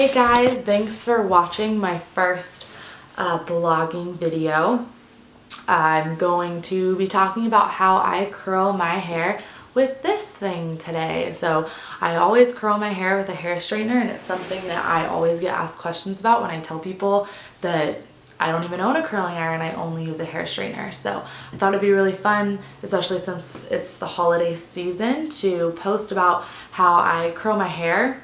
Hey guys, thanks for watching my first blogging video. I'm going to be talking about how I curl my hair with this thing today. So I always curl my hair with a hair straightener, and it's something that I always get asked questions about when I tell people that I don't even own a curling iron, I only use a hair straightener. So I thought it'd be really fun, especially since it's the holiday season, to post about how I curl my hair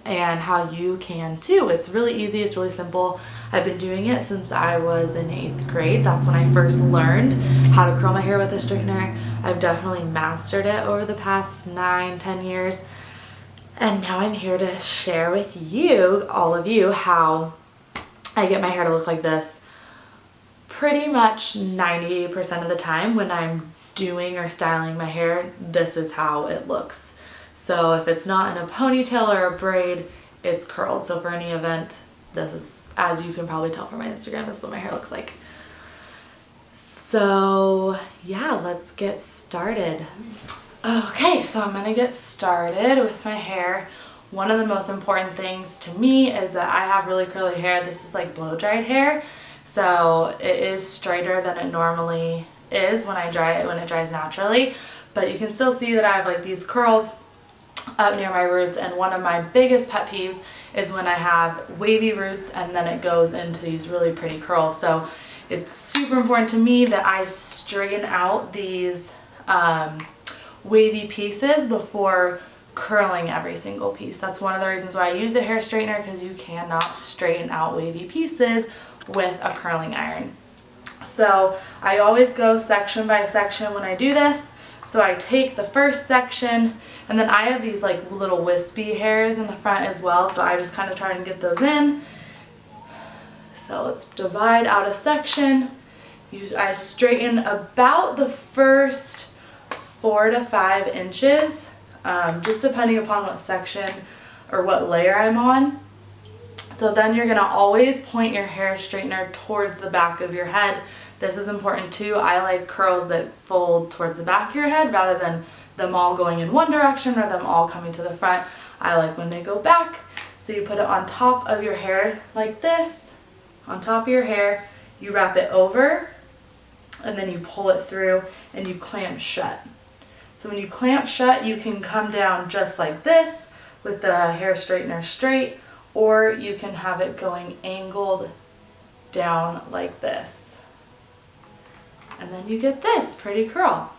and how you can too. It's really easy, it's really simple. I've been doing it since I was in 8th grade. That's when I first learned how to curl my hair with a straightener. I've definitely mastered it over the past 9-10 years. And now I'm here to share with you, all of you, how I get my hair to look like this pretty much 90% of the time. When I'm doing or styling my hair, this is how it looks. So if it's not in a ponytail or a braid, it's curled. So for any event, this is, as you can probably tell from my Instagram, this is what my hair looks like. So yeah, let's get started. Okay, so I'm gonna get started with my hair. One of the most important things to me is that I have really curly hair. This is like blow dried hair. So it is straighter than it normally is when I dry it, when it dries naturally. But you can still see that I have like these curls up near my roots, and one of my biggest pet peeves is when I have wavy roots and then it goes into these really pretty curls. So it's super important to me that I straighten out these wavy pieces before curling every single piece. That's one of the reasons why I use a hair straightener, because you cannot straighten out wavy pieces with a curling iron. So I always go section by section when I do this. So I take the first section, and then I have these like little wispy hairs in the front as well, so I just kind of try and get those in. So let's divide out a section. I straighten about the first 4 to 5 inches, just depending upon what section or what layer I'm on. So then you're gonna always point your hair straightener towards the back of your head. This is important too. I like curls that fold towards the back of your head rather than them all going in one direction or them all coming to the front. I like when they go back. So you put it on top of your hair like this, on top of your hair, you wrap it over, and then you pull it through and you clamp shut. So when you clamp shut, you can come down just like this with the hair straightener straight, or you can have it going angled down like this. And then you get this pretty curl.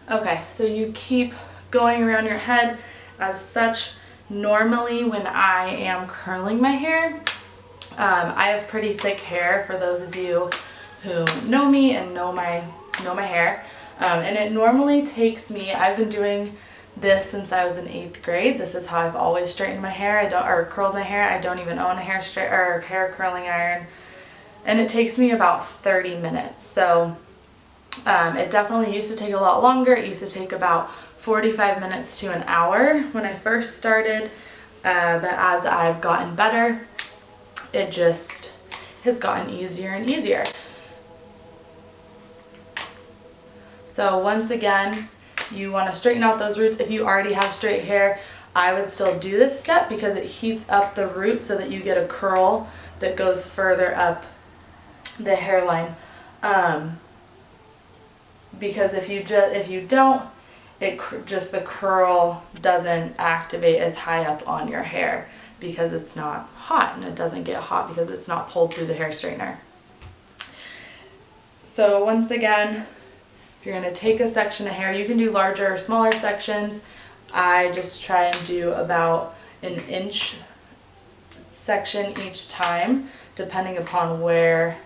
Okay, so you keep going around your head as such. Normally when I am curling my hair, I have pretty thick hair, for those of you who know me and know my hair. And it normally takes me, I've been doing this since I was in 8th grade. This is how I've always straightened my hair, or curled my hair. I don't even own a hair curling iron. And it takes me about 30 minutes. So it definitely used to take a lot longer. It used to take about 45 minutes to an hour when I first started, but as I've gotten better, it just has gotten easier and easier. So once again, you want to straighten out those roots. If you already have straight hair, I would still do this step because it heats up the root so that you get a curl that goes further up the hairline. Because if you don't, the curl doesn't activate as high up on your hair because it's not hot, and it doesn't get hot because it's not pulled through the hair straightener. So once again, you're going to take a section of hair. You can do larger or smaller sections. I just try and do about an inch section each time, depending upon where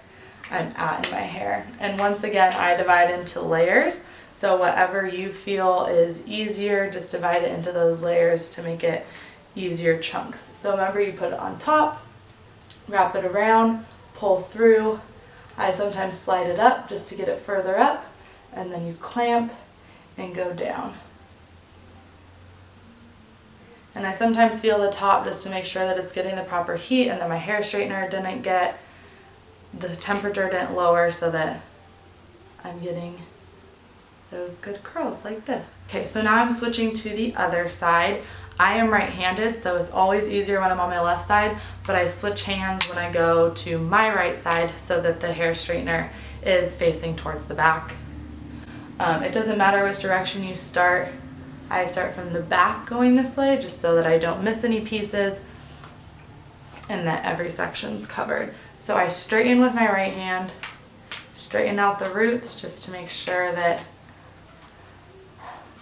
I'm at in my hair. And once again, I divide into layers. So whatever you feel is easier, just divide it into those layers to make it easier chunks. So remember, you put it on top, wrap it around, pull through. I sometimes slide it up just to get it further up, and then you clamp and go down. And I sometimes feel the top just to make sure that it's getting the proper heat and that my hair straightener didn't get, the temperature didn't lower, so that I'm getting those good curls like this. Okay, so now I'm switching to the other side. I am right-handed, so it's always easier when I'm on my left side, but I switch hands when I go to my right side so that the hair straightener is facing towards the back. It doesn't matter which direction you start. I start from the back going this way just so that I don't miss any pieces and that every section's covered. So I straighten with my right hand, straighten out the roots just to make sure that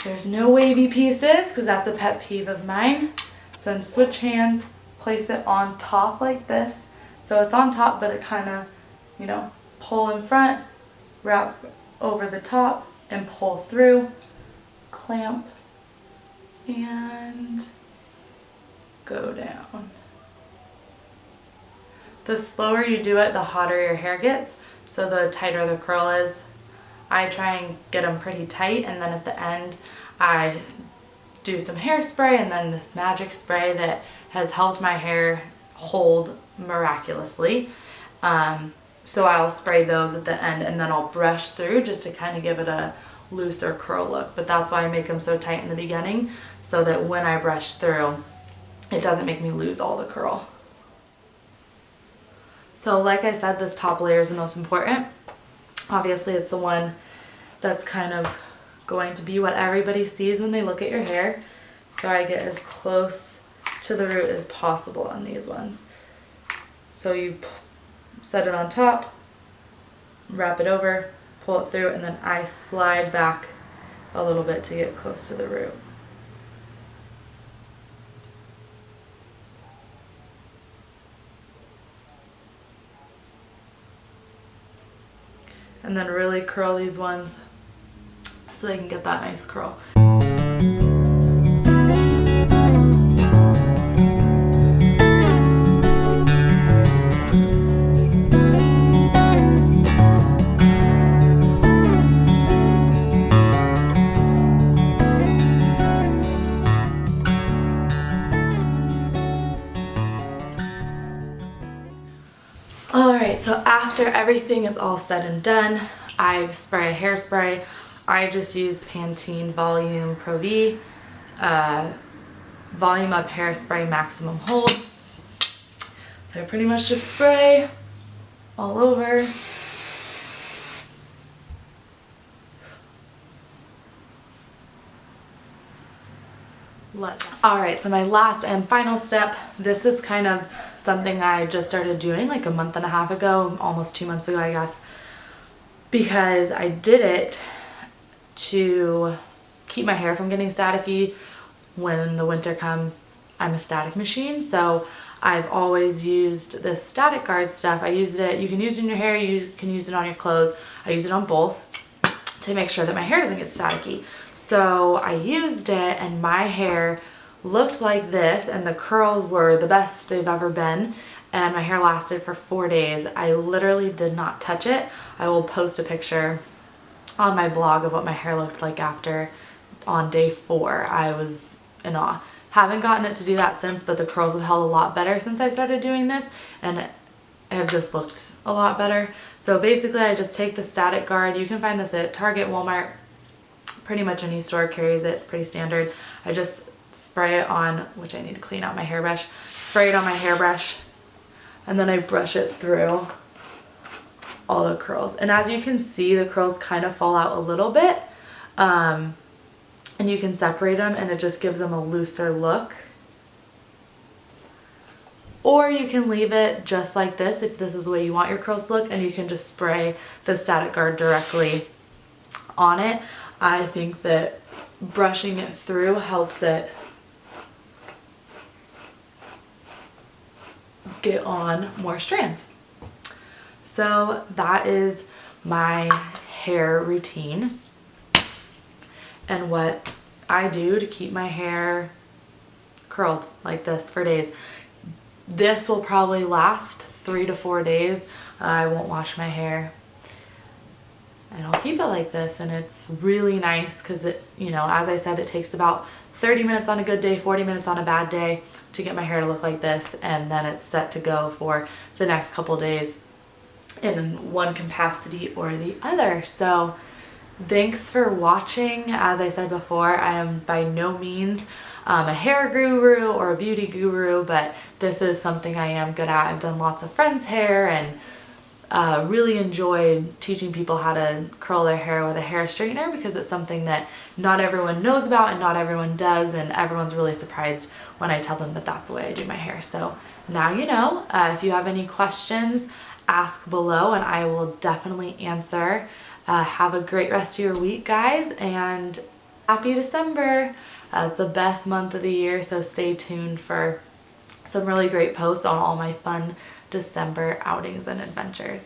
there's no wavy pieces, because that's a pet peeve of mine. So then switch hands, place it on top like this. So it's on top, but it kind of, you know, pull in front, wrap over the top, and pull through, clamp, and go down. The slower you do it, the hotter your hair gets, so the tighter the curl is. I try and get them pretty tight, and then at the end I do some hairspray and then this magic spray that has helped my hair hold miraculously. So I'll spray those at the end, and then I'll brush through just to kind of give it a looser curl look. But that's why I make them so tight in the beginning, so that when I brush through, it doesn't make me lose all the curl. So like I said, this top layer is the most important. Obviously it's the one that's kind of going to be what everybody sees when they look at your hair. So I get as close to the root as possible on these ones. So you set it on top, wrap it over, pull it through, and then I slide back a little bit to get close to the root. And then really curl these ones so they can get that nice curl. Alright, so after everything is all said and done, I spray a hairspray. I just use Pantene Volume Pro V, Volume Up Hairspray Maximum Hold. So I pretty much just spray all over. Alright, so my last and final step, this is kind of something I just started doing like a month and a half ago, almost 2 months ago I guess, because I did it to keep my hair from getting staticky. When the winter comes, I'm a static machine, so I've always used this Static Guard stuff. I used it, you can use it in your hair, you can use it on your clothes. I use it on both to make sure that my hair doesn't get staticky. So I used it and my hair looked like this, and the curls were the best they've ever been, and my hair lasted for 4 days. I literally did not touch it. I will post a picture on my blog of what my hair looked like after on day 4. I was in awe. Haven't gotten it to do that since, but the curls have held a lot better since I started doing this, and have just looked a lot better. So basically I just take the Static Guard. You can find this at Target, Walmart, pretty much any store carries it. It's pretty standard. I just spray it on, which I need to clean out my hairbrush, spray it on my hairbrush, and then I brush it through all the curls. And as you can see, the curls kind of fall out a little bit, and you can separate them and it just gives them a looser look. Or you can leave it just like this if this is the way you want your curls to look, and you can just spray the Static Guard directly on it. I think that brushing it through helps it get on more strands. So that is my hair routine and what I do to keep my hair curled like this for days. This will probably last 3 to 4 days. I won't wash my hair and I'll keep it like this, and it's really nice because it, you know, as I said, it takes about 30 minutes on a good day, 40 minutes on a bad day to get my hair to look like this, and then it's set to go for the next couple days in one capacity or the other. So thanks for watching. As I said before, I am by no means a hair guru or a beauty guru, but this is something I am good at. I've done lots of friends' hair and really enjoyed teaching people how to curl their hair with a hair straightener, because it's something that not everyone knows about and not everyone does, and everyone's really surprised when I tell them that that's the way I do my hair. So now you know. If you have any questions, ask below and I will definitely answer. Have a great rest of your week, guys, and happy December. It's the best month of the year, so stay tuned for some really great posts on all my fun December outings and adventures.